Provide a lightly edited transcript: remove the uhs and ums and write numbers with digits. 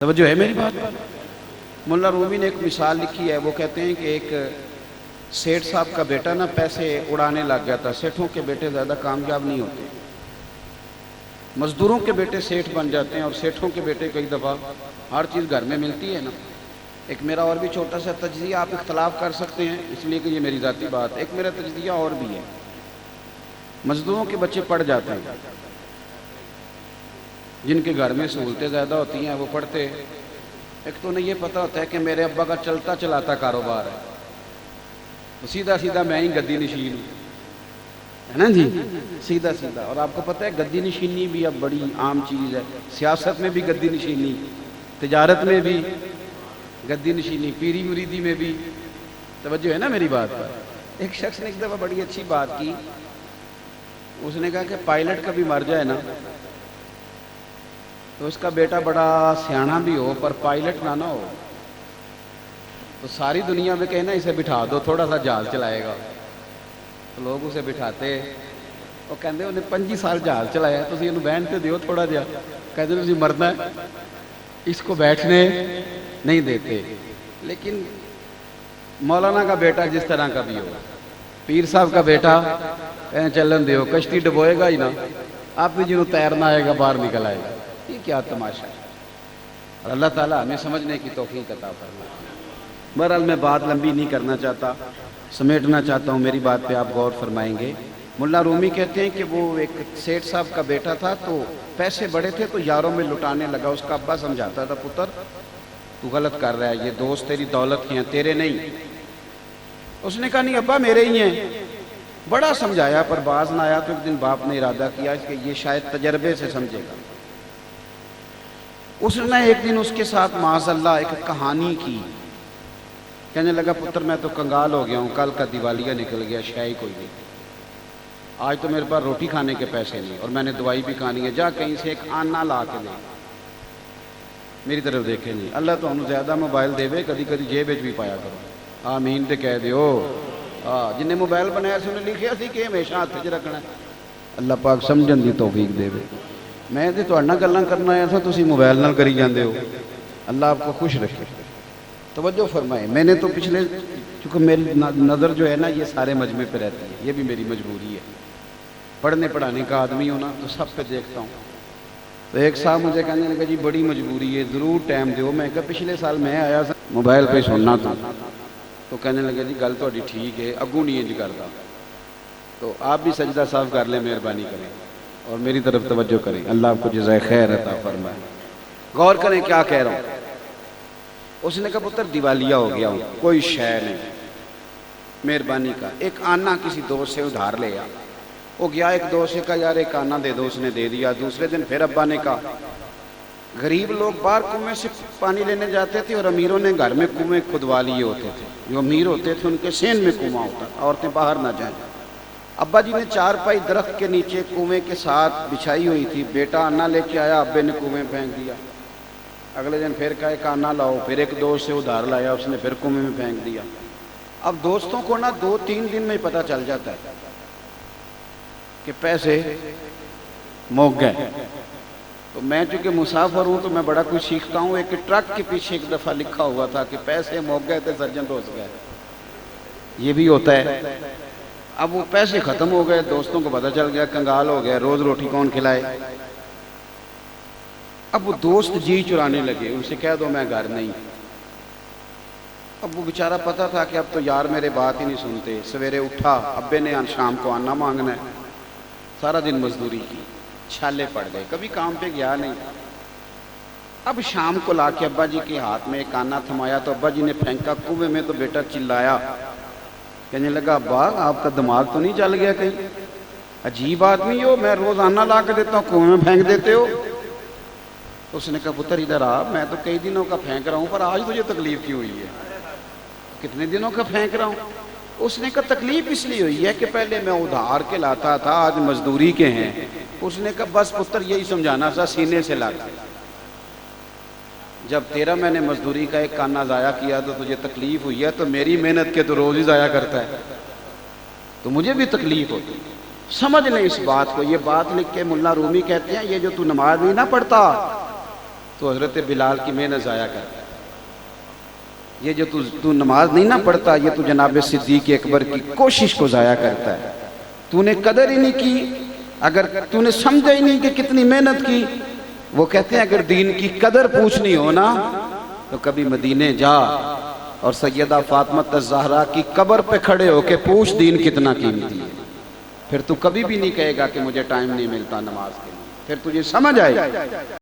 तवज्जो है मेरी बात। मुल्ला रूमी ने एक मिसाल लिखी है। वो कहते हैं कि एक सेठ साहब का बेटा ना पैसे उड़ाने लग गया था। सेठों के बेटे ज़्यादा कामयाब नहीं होते, मज़दूरों के बेटे सेठ बन जाते हैं और सेठों के बेटे कई दफ़ा हर चीज़ घर में मिलती है ना। एक मेरा और भी छोटा सा तजज़िया, आप इख्तलाफ कर सकते हैं इसलिए कि ये मेरी ज़ाती बात। एक मेरा तजज़िया और भी है। मज़दूरों के बच्चे पढ़ जाते हैं, जिनके घर में सहूलतें ज़्यादा होती हैं वो पढ़ते। एक तो उन्हें ये पता होता है कि मेरे अब्बा का चलता चलाता कारोबार है, तो सीधा सीधा मैं ही गद्दी नशीन हूँ, है ना जी, सीधा सीधा। और आपको पता है गद्दी नशीनी भी अब बड़ी आम चीज़ है। सियासत में भी गद्दी नशीनी, तिजारत में भी गद्दी नशीनी, पीरी मुरीदी में भी। तवज्जो है ना मेरी बात पर। एक शख्स ने एक दफ़ा बड़ी अच्छी बात की। उसने कहा कि पायलट कभी मर जाए ना तो उसका बेटा बड़ा सियाना भी हो पर पायलट ना हो, तो सारी दुनिया में कहे ना इसे बिठा दो, थोड़ा सा जहाज चलाएगा। तो लोग उसे बिठाते और कहते उन्हें 25 साल जहाज चलाया, तुम इन्हें बैठते दियो थोड़ा जहा। कहते तुम मरना है, इसको बैठने नहीं देते। लेकिन मौलाना का बेटा जिस तरह का भी हो, पीर साहब का बेटा कहें चलन दियो, कश्ती डुबोएगा ही ना, आप भी जिन्होंने तैरना आएगा बाहर निकल आएगा। ये क्या तमाशा है। और अल्लाह ताला हमें समझने की तौफीक अता फरमाए। बहरहाल मैं बात लंबी नहीं करना चाहता, समेटना चाहता हूँ, मेरी बात पे आप गौर फरमाएंगे। मुल्ला रूमी कहते हैं कि वो एक सेठ साहब का बेटा था, तो पैसे बड़े थे तो यारों में लुटाने लगा। उसका अब्बा समझाता था, पुत्र तू गलत कर रहा है, ये दोस्त तेरी दौलत के हैं, तेरे नहीं। उसने कहा नहीं अब्बा मेरे ही हैं। बड़ा समझाया पर बाज ना आया। तो एक दिन बाप ने इरादा किया कि ये शायद तजर्बे से समझेगा। उसने एक दिन उसके साथ माज़अल्लाह एक कहानी की। कहने लगा पुत्र मैं तो कंगाल हो गया हूँ, कल का दिवालिया निकल गया, शाही कोई नहीं, आज तो मेरे पास रोटी खाने के पैसे नहीं और मैंने दवाई भी खानी है, जा कहीं से एक आना ला के दे। मेरी तरफ देखे नहीं। अल्लाह तो हम ज़्यादा मोबाइल देवे, कभी कभी जेब भी पाया करो। आमीन तो कह दो। हाँ, जिन्हें मोबाइल बनाया से उन्हें लिखिया सी कि हमेशा हाथ च रखना। अल्लाह पाक समझन की तौफीक देवे। मैं तो तुहाडे नाल गल्लां करना आया था, तुसीं मोबाइल नाल करी जाते हो। अल्लाह आपको खुश रखे। तवज्जो फरमाए। मैंने तो पिछले, चूँकि मेरी नज़र जो है ना ये सारे मजमे पे रहती है, ये भी मेरी मजबूरी है। पढ़ने पढ़ाने का आदमी हो ना तो सब पे देखता हूँ। तो एक साहब मुझे कहने लगा जी बड़ी मजबूरी है, ज़रूर टाइम दो। मैं कहा पिछले साल मैं आया था मोबाइल पे सुनना था, तो कहने लगे जी गल तुहाडी ठीक है, अगू नहीं इंज करता। तो आप भी सजदा साफ कर लें, मेहरबानी करें और मेरी तरफ तवज्जो करें। अल्लाह आपको जज़ाए खैर अता फरमाए। गौर करें क्या कह रहा हूँ। उसने कहा पुत्र दिवालिया हो गया हूँ, कोई शय नहीं, मेहरबानी का एक आना किसी दोस्त से उधार ले आ। वो गया एक दोस्त से कहा यार एक आना दे दो, उसने दे दिया। दूसरे दिन फिर अब्बा ने कहा। गरीब लोग बाहर कुएं से पानी लेने जाते थे और अमीरों ने घर में कुएं खुदवा लिए होते थे। जो अमीर होते थे उनके सेन में कुआं होता, औरतें बाहर ना जाएं। अब्बा जी ने चारपाई दरख्त के नीचे कुएं के साथ बिछाई हुई थी। बेटा आना लेके आया, अब्बे ने कुएं फेंक दिया। अगले दिन फिर कहा एक आना लाओ, फिर एक दोस्त से उधार लाया, उसने फिर कुएं में फेंक दिया। अब दोस्तों को ना 2-3 दिन में पता चल जाता है कि पैसे मुक गए। तो मैं चूँकि मुसाफिर हूँ तो मैं बड़ा कुछ सीखता हूँ। एक ट्रक के पीछे एक दफ़ा लिखा हुआ था कि पैसे मुक गए थे सर्जन रोज गए। ये भी होता है। अब वो पैसे ख़त्म हो गए, दोस्तों को पता चल गया, कंगाल हो गया, रोज़ रोटी कौन खिलाए। अब वो दोस्त जी चुराने लगे, उनसे कह दो मैं घर नहीं। अब वो बेचारा पता था कि अब तो यार मेरे बात ही नहीं सुनते। सवेरे उठा, अब्बे ने शाम को आना मांगना है। सारा दिन मजदूरी की, छाले पड़ गए, कभी काम पे गया नहीं। अब शाम को लाके अब्बा जी के हाथ में एक आना थमाया तो अब्बा जी ने फेंका कुएं में। तो बेटा चिल्लाया, कहने लगा अब्बा आपका दिमाग तो नहीं चल गया कहीं, अजीब आदमी हो, मैं रोज आना ला के देता हूँ, कुएं में फेंक देते हो। तो उसने कहा पुत्र इधर आ, मैं तो कई दिनों का फेंक रहा हूँ पर आज तुझे तकलीफ क्यों हुई है। कितने दिनों का फेंक रहा हूँ। उसने कहा तकलीफ इसलिए हुई है कि पहले मैं उधार के लाता था, आज मजदूरी के हैं। उसने कहा बस पुत्र यही समझाना था, सीने से ला। जब तेरा मैंने मजदूरी का एक काना ज़ाया किया तो तुझे तकलीफ हुई है, तो मेरी मेहनत के तो रोज़ ही ज़ाया करता है, तो मुझे भी तकलीफ होती। समझ लें इस बात को। ये बात लिख के मुल्ला रूमी कहते हैं ये जो तू नमाज नहीं ना पढ़ता, तो हज़रत बिलाल की मेहनत ज़ाया करता है। ये जो तू नमाज नहीं ना पढ़ता, ये तू जनाब सिद्दीक़ अकबर की कोशिश को ज़ाया करता है। तूने कदर ही नहीं की, अगर तूने समझा ही नहीं कि कितनी मेहनत की। वो कहते हैं अगर दीन की कदर पूछनी हो ना तो कभी मदीने जा और सैयदा फातिमा ज़हरा की कब्र पे खड़े होके पूछ दीन कितना कीमती है। फिर तू कभी भी नहीं कहेगा कि मुझे टाइम नहीं मिलता नमाज के लिए, फिर तुझे समझ आएगा।